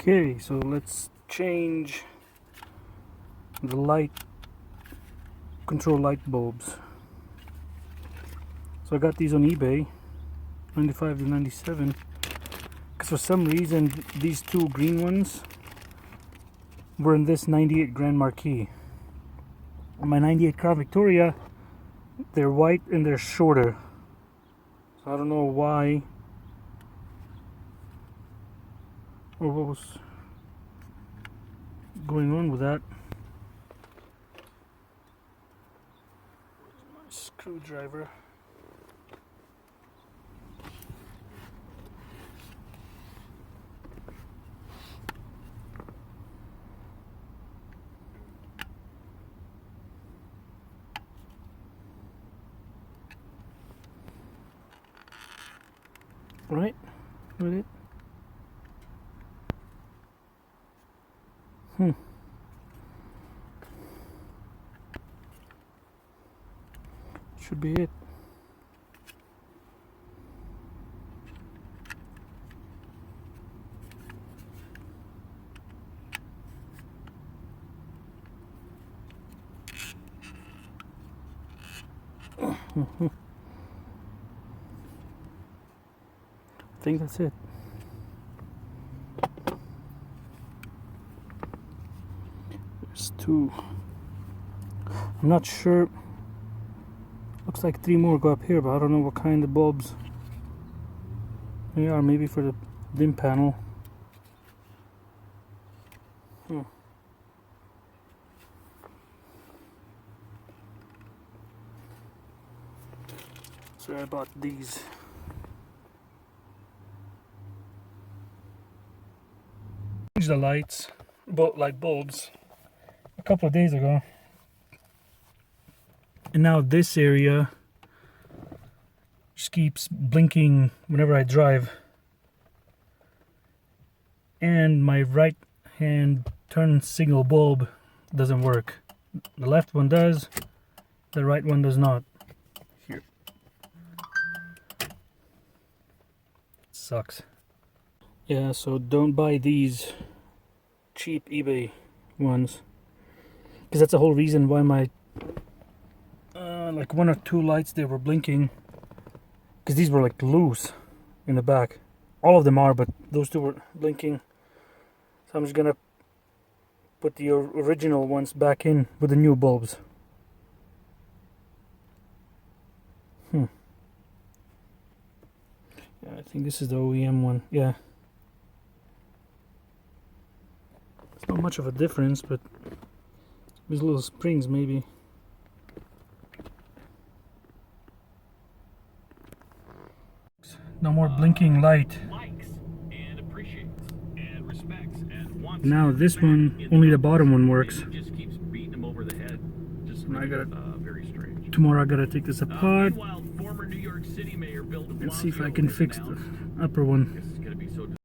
Okay, so let's change the light control light bulbs. So I got these on eBay, 95 to 97, because for some reason these two green ones were in this 98 Grand Marquis. My 98 Crown Victoria, they're white and they're shorter, so I don't know why or what was going on with that. Where's my screwdriver? Right with it. Should be it. I think that's it. There's two. I'm not sure. Looks like three more go up here, but I don't know what kind of bulbs they are. Maybe for the dim panel. So I bought these. Changed the lights, like bulbs, a couple of days ago. And now this area just keeps blinking whenever I drive. And my right hand turn signal bulb doesn't work. The left one does, the right one does not. Here. Sucks. Yeah, so don't buy these cheap eBay ones, because that's the whole reason why my like one or two lights, they were blinking, because these were like loose in the back. All of them are, but those two were blinking. So I'm just gonna put the original ones back in with the new bulbs. Yeah, I think this is the OEM one. Yeah, it's not much of a difference, but these little springs maybe. No more blinking light. Now this one, only the bottom one works. And I gotta, tomorrow I gotta take this apart and see if I can fix the upper one.